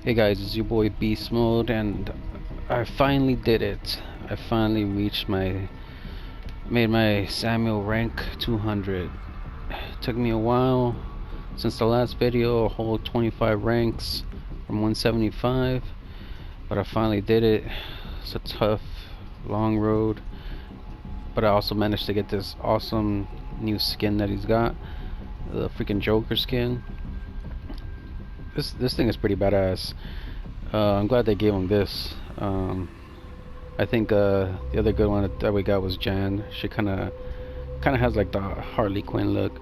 Hey guys, it's your boy Beast Mode, and I finally did it. I finally made my Samuel rank 200. Took me a while since the last video, a whole 25 ranks from 175, but I finally did it. It's a tough, long road, but I also managed to get this awesome new skin that he's got, the freaking Joker skin. This thing is pretty badass. I'm glad they gave him this. I think the other good one that we got was Jan. She kind of has like the Harley Quinn look.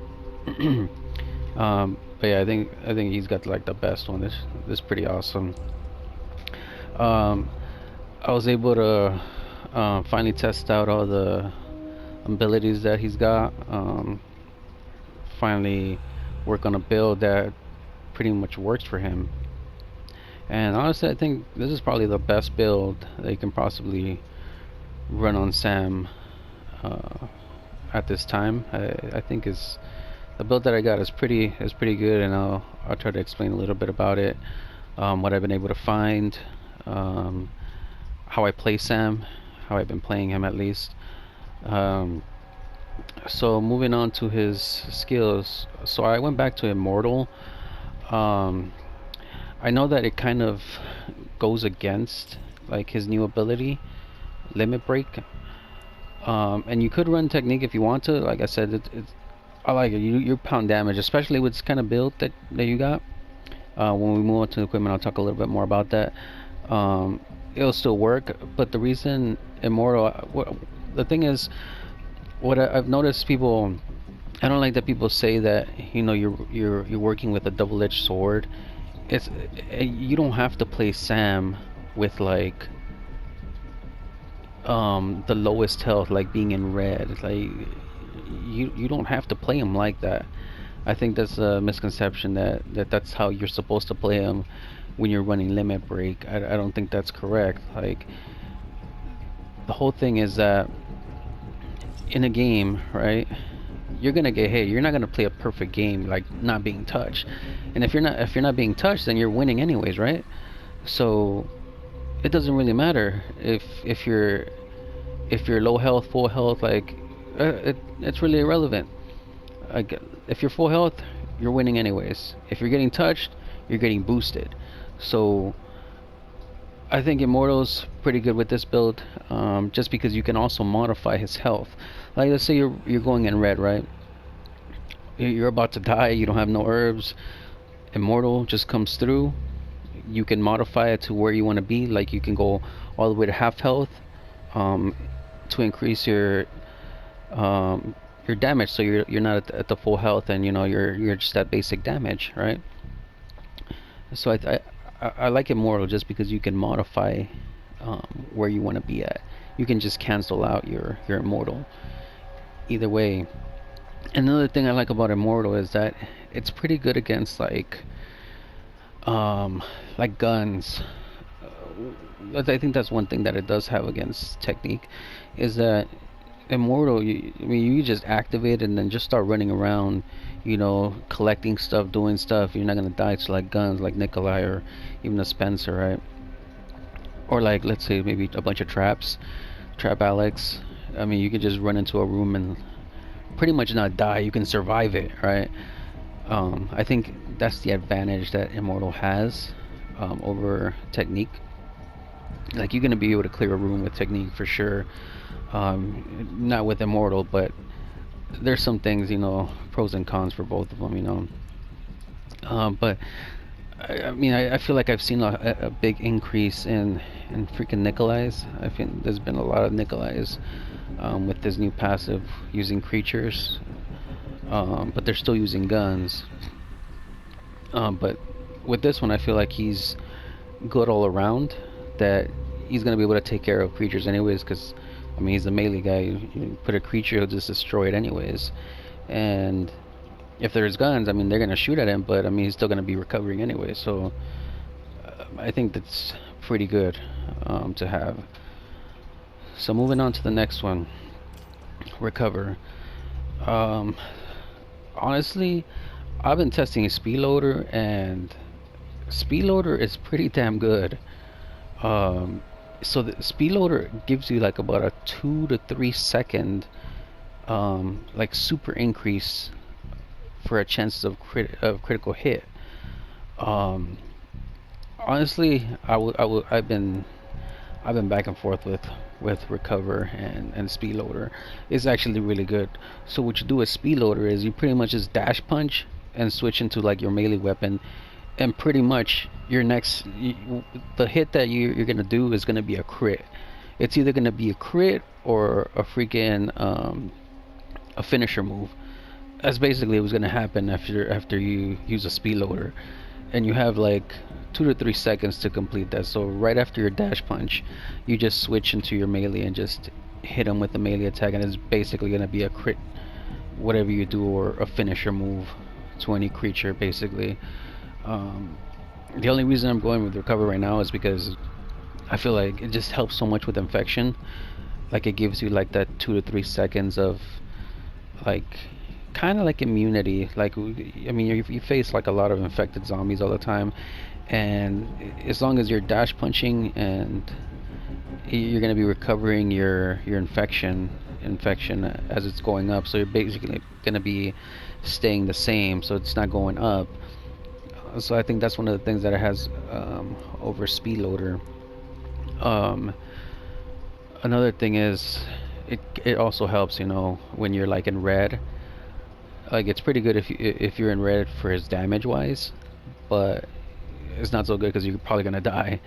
But yeah, I think he's got like the best one. This is pretty awesome. Um, I was able to finally test out all the abilities that he's got. Finally work on a build that pretty much works for him. And honestly, I think this is probably the best build that you can possibly run on Sam uh, at this time. I think is the build that I got is pretty good, and I'll try to explain a little bit about it, what I've been able to find, um, how I play Sam, how I've been playing him at least. Um, so moving on to his skills, so I went back to Immortal. Um, I know that it kind of goes against like his new ability, Limit Break. And you could run technique if you want to. Like I said, I like it. You pound damage, especially with this kind of build that you got. When we move on to equipment, I'll talk a little bit more about that. It'll still work, but the reason Immortal, the thing is, what I've noticed people, I don't like that people say that you're working with a double-edged sword. It's you don't have to play Sam with like the lowest health, like being in red. It's like you don't have to play him like that. I think that's a misconception that's how you're supposed to play him when you're running limit break. I don't think that's correct. Like the whole thing is that in a game, right? You're gonna get hit. You're not gonna play a perfect game like not being touched. And if you're not being touched, then you're winning anyways, right? So it doesn't really matter if you're low health, full health, like it's really irrelevant. Like, if you're full health, you're winning anyways. If you're getting touched, you're getting boosted. So I think Immortal's pretty good with this build, just because you can also modify his health. Like let's say you're going in red, right? You're about to die. You don't have no herbs. Immortal just comes through. You can modify it to where you want to be. Like you can go all the way to half health, um, to increase your damage, so you're not at the full health, and you're just at basic damage, right? So I like Immortal just because you can modify where you want to be at. You can just cancel out your Immortal either way. Another thing I like about Immortal is that it's pretty good against um, like guns. I think that's one thing that it does have against technique, is that Immortal, I mean, you just activate and then just start running around, collecting stuff, doing stuff. You're not gonna die to like guns, like Nikolai or even a Spencer, right? Or like, let's say maybe a bunch of trap Alex. I mean, you could just run into a room and pretty much not die. You can survive it, right? I think that's the advantage that Immortal has over technique. Like you're gonna be able to clear a room with technique for sure. Not with Immortal, but there's some things, pros and cons for both of them. But I mean, I feel like I've seen a big increase in freaking Nikolais. I think there's been a lot of Nikolais with this new passive using creatures, but they're still using guns. But with this one, I feel like he's good all around. That he's gonna be able to take care of creatures anyways, because I mean he's a melee guy. You put a creature, he'll just destroy it anyways. And if there's guns, I mean they're gonna shoot at him, but I mean he's still gonna be recovering anyway. So I think that's pretty good to have. So moving on to the next one, recover. Um, Honestly, I've been testing a speed loader, and Speed loader is pretty damn good. Um, so the speed loader gives you like about a 2 to 3 second like super increase for a chances of critical hit. Um, Honestly, I've been back and forth with recover and speed loader. It's actually really good. So what you do with speed loader is you pretty much just dash punch and switch into like your melee weapon, and pretty much your the hit that you're gonna do is gonna be a crit. It's either gonna be a crit or a freaking a finisher move. That's basically what's gonna happen after you use a speed loader, and you have like 2 to 3 seconds to complete that. So right after your dash punch, you just switch into your melee and just hit him with the melee attack, and it's basically gonna be a crit, whatever you do, or a finisher move to any creature, basically. Um, the only reason I'm going with recover right now is because I feel like it just helps so much with infection. Like it gives you like that 2 to 3 seconds of like kind of like immunity. Like I mean, you face like a lot of infected zombies all the time, and as long as you're dash punching and you're gonna be recovering your infection as it's going up, so you're basically gonna be staying the same, so it's not going up. So I think that's one of the things that it has over speed loader. Um, Another thing is it also helps, when you're like in red. Like it's pretty good if you're in red for his damage wise, but it's not so good because you're probably gonna die.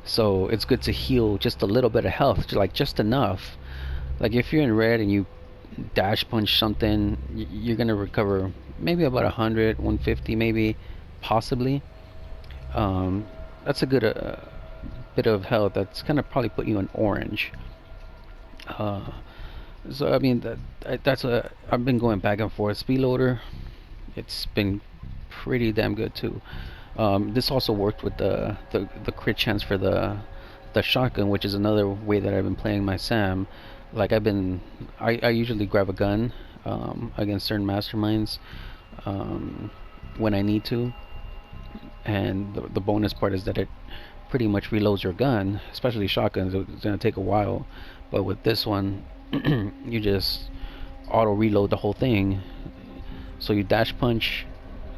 So it's good to heal just a little bit of health, like just enough. Like if you're in red and you dash punch something, you're gonna recover maybe about 100, 150, maybe, possibly. Um, that's a good bit of health. That's gonna probably put you in orange. Uh, so I mean that's a I've been going back and forth. Speed loader, it's been pretty damn good too. This also worked with the crit chance for the shotgun, which is another way that I've been playing my Sam. Like I usually grab a gun against certain masterminds um, when I need to, and the bonus part is that it pretty much reloads your gun, especially shotguns. It's gonna take a while, but with this one, you just auto reload the whole thing. So you dash punch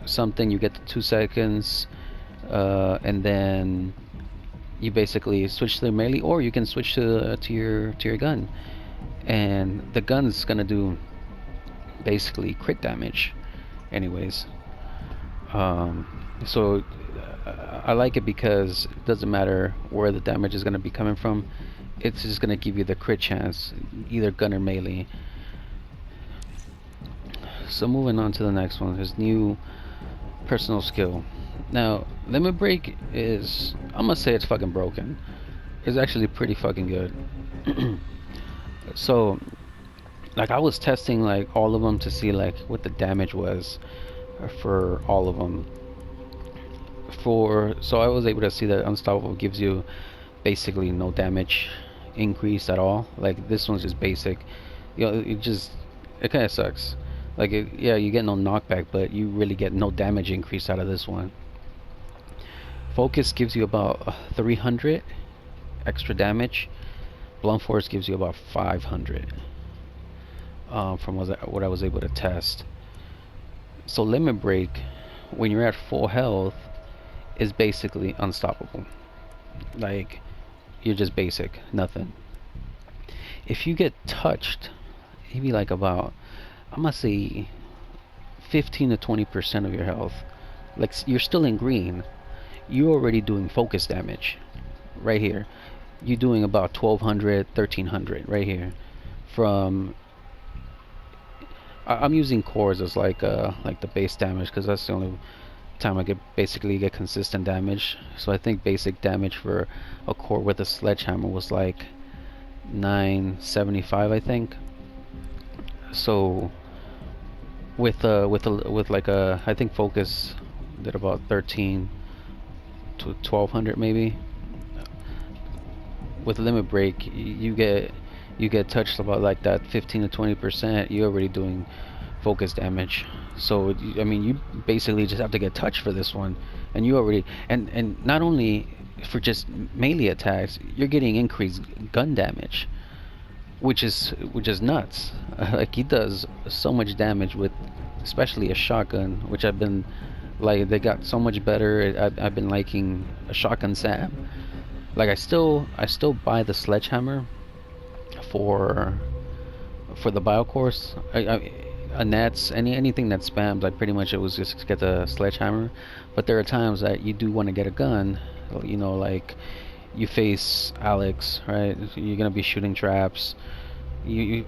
something, you get the 2 seconds, and then you basically switch to the melee, or you can switch to your gun, and the gun's gonna do basically crit damage, anyways. Um, so I like it because it doesn't matter where the damage is gonna be coming from. It's just gonna give you the crit chance, either gun or melee. So moving on to the next one, his new personal skill. Now, limit break is, I'm gonna say it's fucking broken. It's actually pretty fucking good. So, like I was testing like all of them to see like what the damage was for all of them. So I was able to see that Unstoppable gives you basically no damage increase at all. Like this one's just basic. It kind of sucks. Like yeah, you get no knockback, but you really get no damage increase out of this one. Focus gives you about 300 extra damage. Blunt Force gives you about 500 from what I was able to test. So Limit Break, when you're at full health, is basically unstoppable. Like you're just basic, nothing. If you get touched, maybe like about, I'm gonna say 15 to 20% of your health, like you're still in green, you're already doing focus damage right here. You're doing about 1200, 1300 right here. From I'm using cores as like the base damage because that's the only time I basically get consistent damage. So I think basic damage for a core with a sledgehammer was like 975, I think. So with like a, I think focus did about 13 to 1200 maybe. With limit break, you get touched about like that 15 to 20%. You're already doing focus damage. So I mean, you basically just have to get touched for this one, and you already and not only for just melee attacks, you're getting increased gun damage, which is nuts. Like he does so much damage with, especially a shotgun, which I've been like they got so much better. I've been liking a shotgun Sam. Like I still buy the sledgehammer for the bio course. A nets anything that spams, I pretty much always just get the sledgehammer. But there are times that you do want to get a gun. You know, like you face Alex, right? You're gonna be shooting traps. You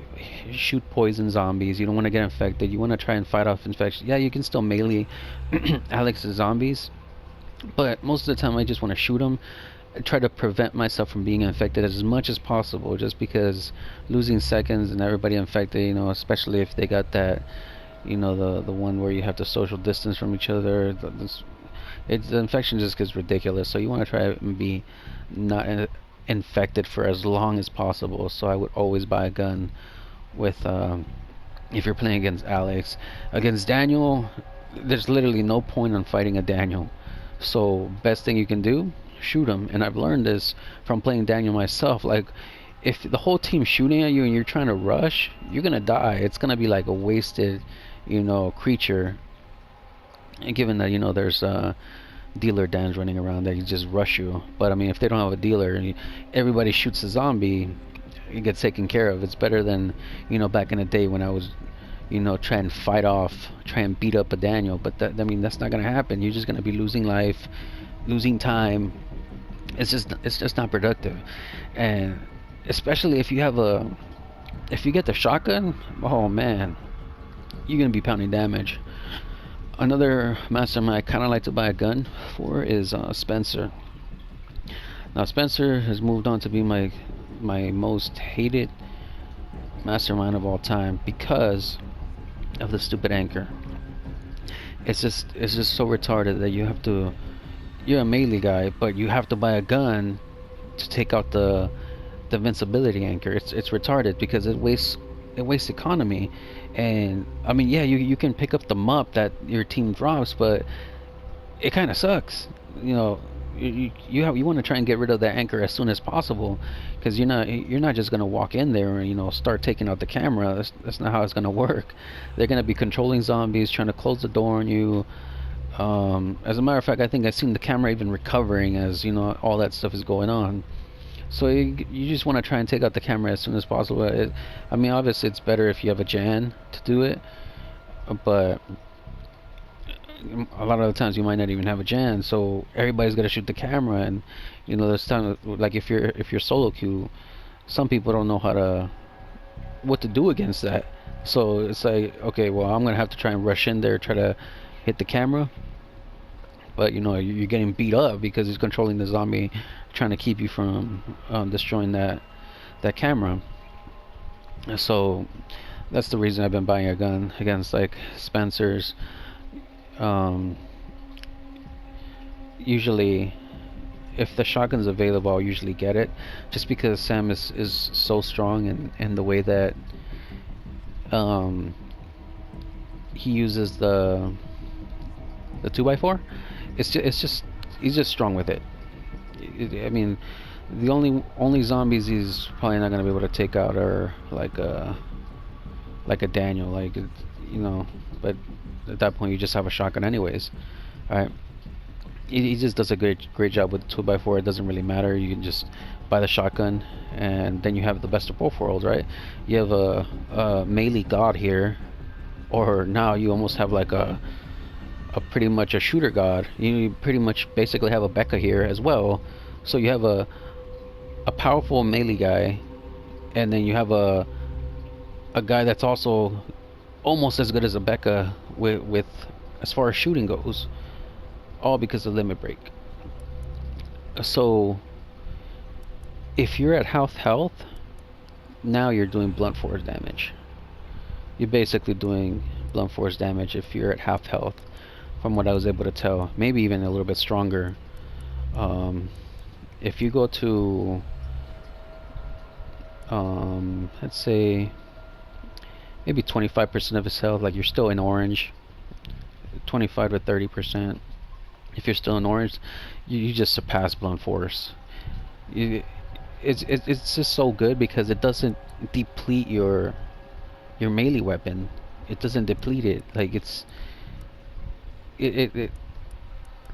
shoot poison zombies. You don't want to get infected. You want to try and fight off infection. Yeah, you can still melee Alex's zombies, but most of the time I just want to shoot them. I try to prevent myself from being infected as much as possible, just because losing seconds and everybody infected, you know, especially if they got that, you know, the one where you have to social distance from each other. The infection just gets ridiculous. So you want to try and be not infected for as long as possible. So I would always buy a gun with if you're playing against Alex. Against Daniel, there's literally no point on fighting a Daniel. So best thing you can do, shoot him. And I've learned this from playing Daniel myself. Like if the whole team's shooting at you and you're trying to rush, you're gonna die. It's gonna be like a wasted, you know, creature. And given that, you know, there's dealer Dans running around that you just rush you. But I mean, if they don't have a dealer and everybody shoots a zombie, it gets taken care of. It's better than, you know, back in the day when I was, you know, try and fight off, try and beat up a Daniel. But that, I mean, that's not gonna happen. You're just gonna be losing life, losing time. It's just not productive. And especially if you have if you get the shotgun, oh man, you're gonna be pounding damage. Another mastermind I kind of like to buy a gun for is Spencer. Now Spencer has moved on to be my most hated mastermind of all time because of the stupid anchor. It's just so retarded that you're a melee guy, but you have to buy a gun to take out the invincibility anchor. It's retarded because it wastes economy. And I mean, yeah, you can pick up the mup that your team drops, but it kind of sucks. You know, you want to try and get rid of that anchor as soon as possible, because you're not just gonna walk in there and, you know, start taking out the camera. That's not how it's gonna work. They're gonna be controlling zombies, trying to close the door on you. As a matter of fact, I think I've seen the camera even recovering as, you know, all that stuff is going on. So you just want to try and take out the camera as soon as possible. I mean, obviously it's better if you have a Jan to do it, but a lot of the times you might not even have a Jan, so everybody's got to shoot the camera. And, you know, there's time like if you're solo queue, some people don't know what to do against that. So it's like, okay, well, I'm gonna have to try and rush in there, try to hit the camera, but you know, you're getting beat up because he's controlling the zombie, trying to keep you from destroying that camera. So that's the reason I've been buying a gun against like Spencer's. Usually, if the shotgun's available, I'll usually get it, just because Sam is so strong, and the way that he uses the 2x4. It's just he's just strong with it. I mean, the only zombies he's probably not gonna be able to take out are like a Daniel, like, you know. But at that point, you just have a shotgun anyways. All right. He just does a great job with 2x4. It doesn't really matter. You can just buy the shotgun, and then you have the best of both worlds, right? You have a melee god here, or now you almost have like a pretty much a shooter god. You pretty much basically have a Becca here as well. So you have a powerful melee guy, and then you have a guy that's also almost as good as a Becca with as far as shooting goes, all because of limit break. So if you're at half health, now you're doing blunt force damage. You're basically doing blunt force damage if you're at half health, from what I was able to tell. Maybe even a little bit stronger. If you go to let's say maybe 25% of his health, like you're still in orange, 25 to 30%. If you're still in orange, you just surpass blunt force. You, it's just so good because it doesn't deplete your melee weapon. It doesn't deplete it. Like it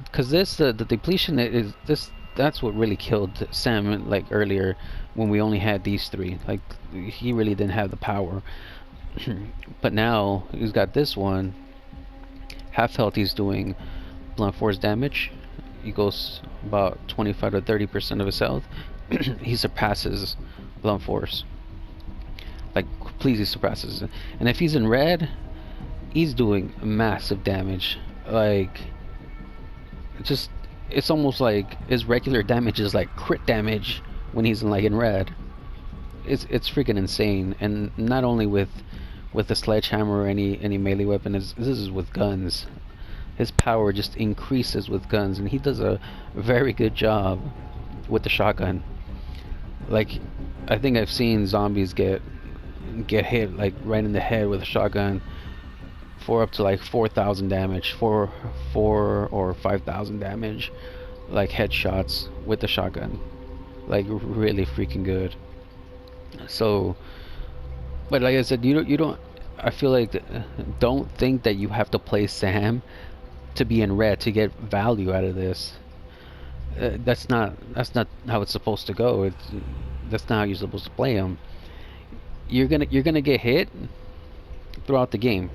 because the depletion is this. That's what really killed Sam, like earlier when we only had these three. Like he really didn't have the power. But now he's got this one. Half health, he's doing blunt force damage. He goes about 25 to 30% of his health. He surpasses blunt force. Like completely surpasses it. And if he's in red, he's doing massive damage. Like just it's almost like his regular damage is like crit damage when he's in red. It's freaking insane. And not only with the sledgehammer or any melee weapon, this is with guns. His power just increases with guns, and he does a very good job with the shotgun. Like I think I've seen zombies get hit like right in the head with a shotgun for up to like 4,000 damage, 4 or 5,000 damage, like headshots with the shotgun, like really freaking good. So, but like I said, you don't. I feel like don't think that you have to play Sam to be in red to get value out of this. That's not how it's supposed to go. That's not how you're supposed to play him. You're gonna get hit throughout the game,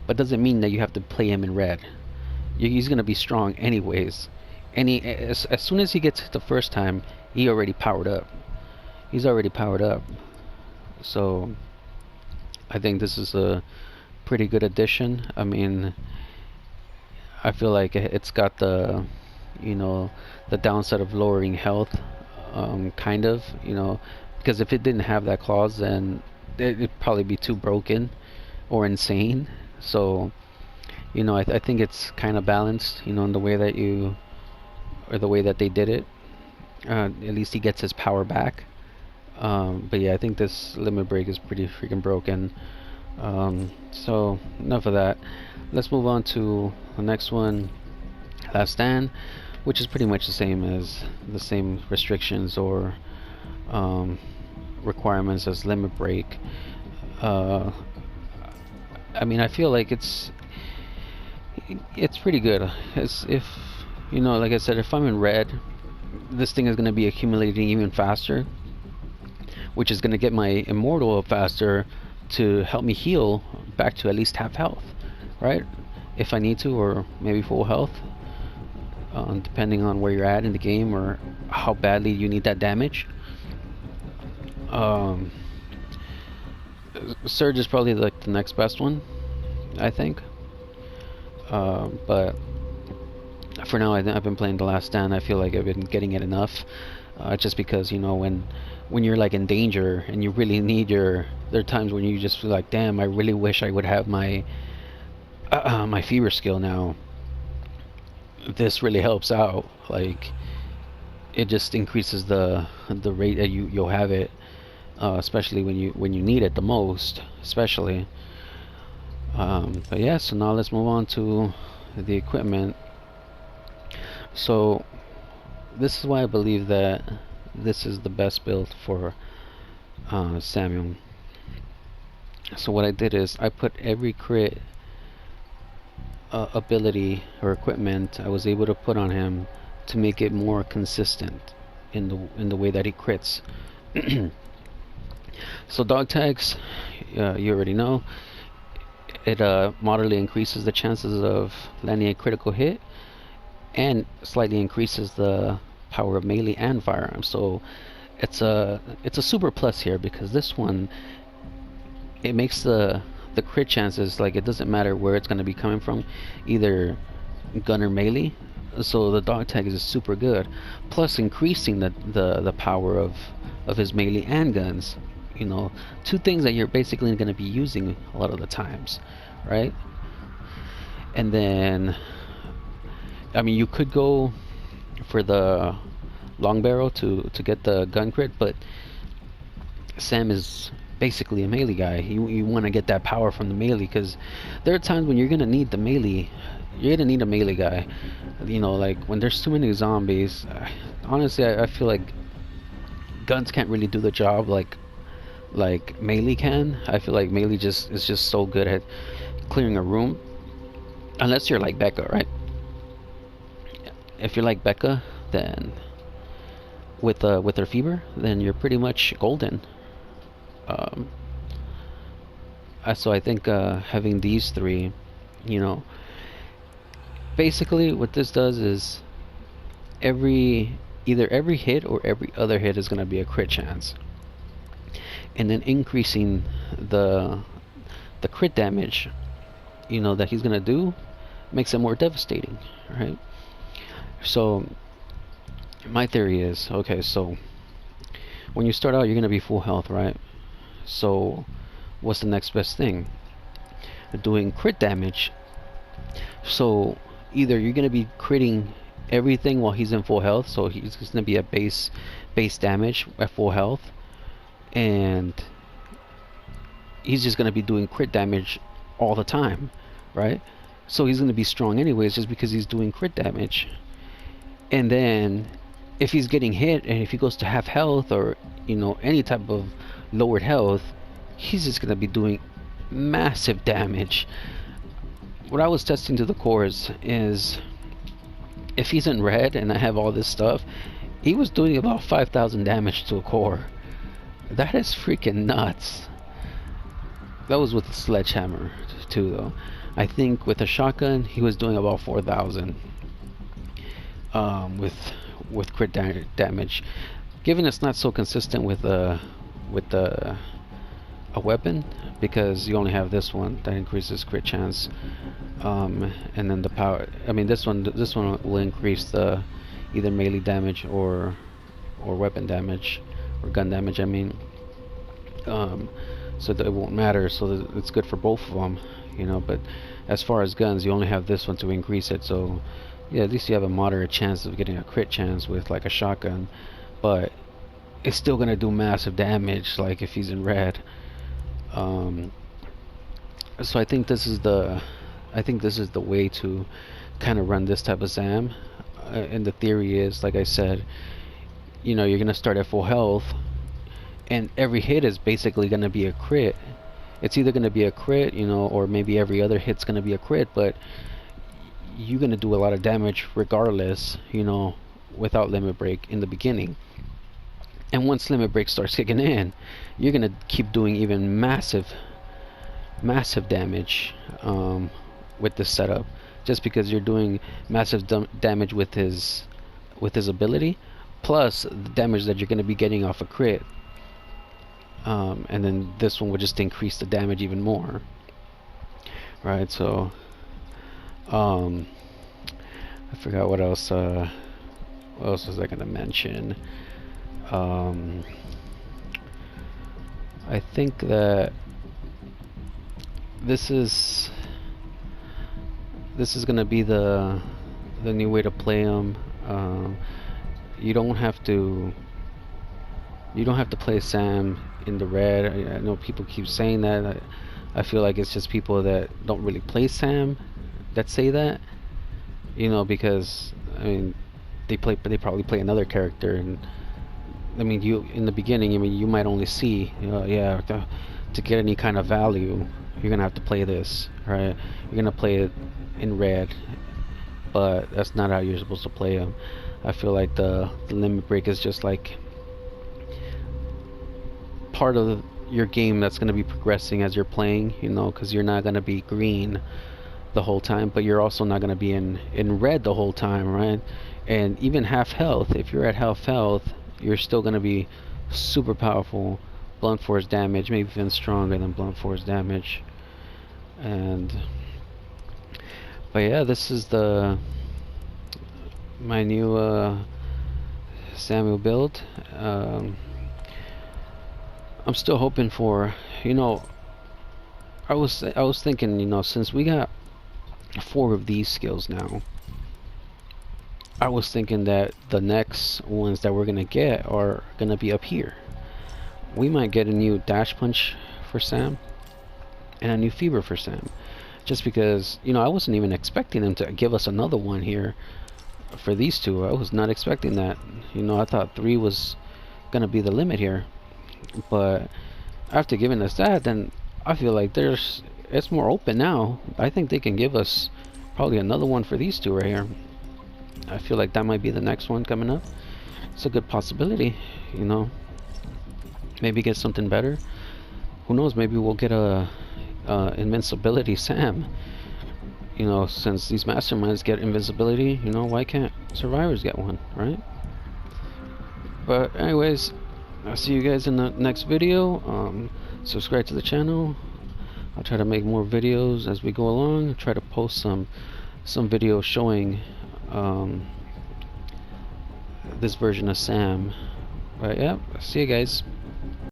but doesn't mean that you have to play him in red. He's gonna be strong anyways. As soon as he gets hit the first time, he already powered up. He's already powered up. So I think this is a pretty good addition. I mean, I feel like it's got the downside of lowering health, kind of, because if it didn't have that clause, then it'd probably be too broken or insane. So, I think it's kind of balanced, in the way that the way that they did it. At least he gets his power back. But yeah, I think this limit break is pretty freaking broken. So enough of that. Let's move on to the next one, Last Stand, which is pretty much the same restrictions or requirements as limit break. I mean, I feel like it's pretty good. As if like I said, if I'm in red, this thing is going to be accumulating even faster, which is going to get my Immortal up faster to help me heal back to at least half health, right? If I need to, or maybe full health, depending on where you're at in the game or how badly you need that damage. Surge is probably like the next best one, I think. But for now, I've been playing The Last Stand. I feel like I've been getting it enough, just because when you're like in danger and you really need there are times when you just feel like, damn, I really wish I would have my my fever skill now. This really helps out. Like it just increases the rate that you'll have it, especially when you need it the most, especially. But yeah, so now let's move on to the equipment. So this is why I believe that this is the best build for Samuel. So what I did is I put every crit ability or equipment I was able to put on him to make it more consistent in the way that he crits. So dog tags, you already know. It moderately increases the chances of landing a critical hit, and slightly increases the power of melee and firearms. So it's a super plus here, because this one, it makes the crit chances, like, it doesn't matter where it's going to be coming from, either gun or melee. So the dog tag is super good, plus increasing the power of his melee and guns. Two things that you're basically going to be using a lot of the times, right? And then, I mean, you could go for the long barrel to get the gun crit, but Sam is basically a melee guy. You want to get that power from the melee, because there are times when you're gonna need the melee. You're gonna need a melee guy. You know, like when there's too many zombies. Honestly, I feel like guns can't really do the job like melee can. I feel like melee just is just so good at clearing a room, unless you're like Becca, right? If you're like Becca, then with her fever, then you're pretty much golden. Um, so I think having these three, you know, basically what this does is either every hit or every other hit is going to be a crit chance, and then increasing the crit damage, you know, that he's going to do makes it more devastating, right? So my theory is, okay, so when you start out you're going to be full health, right? So what's the next best thing? Doing crit damage. So either you're going to be critting everything while he's in full health, so he's going to be a base damage at full health, and he's just going to be doing crit damage all the time, right? So he's going to be strong anyways just because he's doing crit damage. And then if he's getting hit and if he goes to half health, or you know, any type of lowered health, he's just going to be doing massive damage. What I was testing to the cores is, if he's in red and I have all this stuff, he was doing about 5,000 damage to a core. That is freaking nuts. That was with a sledgehammer too, though. I think with a shotgun he was doing about 4,000 with crit damage. Given it's not so consistent with a weapon, because you only have this one that increases crit chance, and then the power. I mean, this one will increase the either melee damage or weapon damage, or gun damage. I mean, so that it won't matter. So that it's good for both of them, you know. But as far as guns, you only have this one to increase it. So yeah, at least you have a moderate chance of getting a crit chance with like a shotgun, but it's still gonna do massive damage, like if he's in red. So I think this is the way to kind of run this type of SAM. And the theory is, like I said, you know, you're gonna start at full health, and every hit is basically gonna be a crit. It's either gonna be a crit, you know, or maybe every other hit's gonna be a crit, but you're gonna do a lot of damage regardless, you know, without limit break in the beginning. And once limit break starts kicking in, you're gonna keep doing even massive damage with this setup, just because you're doing massive damage with his ability, plus the damage that you're gonna be getting off a crit. And then this one will just increase the damage even more, right? So I forgot what else was I gonna mention. I think that this is gonna be the new way to play them. You don't have to play Sam in the red. I know people keep saying that. I feel like it's just people that don't really play Sam that say that, you know, because I mean they probably play another character, and I mean, you in the beginning, I mean, you might only see, you know, yeah, to get any kind of value, you're gonna have to play this, right? You're gonna play it in red, but that's not how you're supposed to play them. I feel like the limit break is just like part of your game that's gonna be progressing as you're playing, you know, because you're not gonna be green the whole time, but you're also not gonna be in red the whole time, right? And even half health, if you're at half health, you're still going to be super powerful. Blunt force damage, maybe even stronger than blunt force damage. And but yeah, this is my new Samuel build. I'm still hoping for, you know, I was thinking, you know, since we got 4 of these skills now, I was thinking that the next ones that we're gonna get are gonna be up here. we might get a new dash punch for Sam and a new fever for Sam. Just because, you know, I wasn't even expecting them to give us another one here for these two. I was not expecting that. You know, I thought 3 was gonna be the limit here. But after giving us that, then I feel like it's more open now. I think they can give us probably another one for these two right here. I feel like that might be the next one coming up. It's a good possibility, you know. Maybe get something better. Who knows? Maybe we'll get a invincibility Sam. You know, since these masterminds get invincibility, you know, why can't survivors get one, right? But anyways, I'll see you guys in the next video. Subscribe to the channel. I'll try to make more videos as we go along. I'll try to post some videos showing this version of Sam. But yeah, see you guys.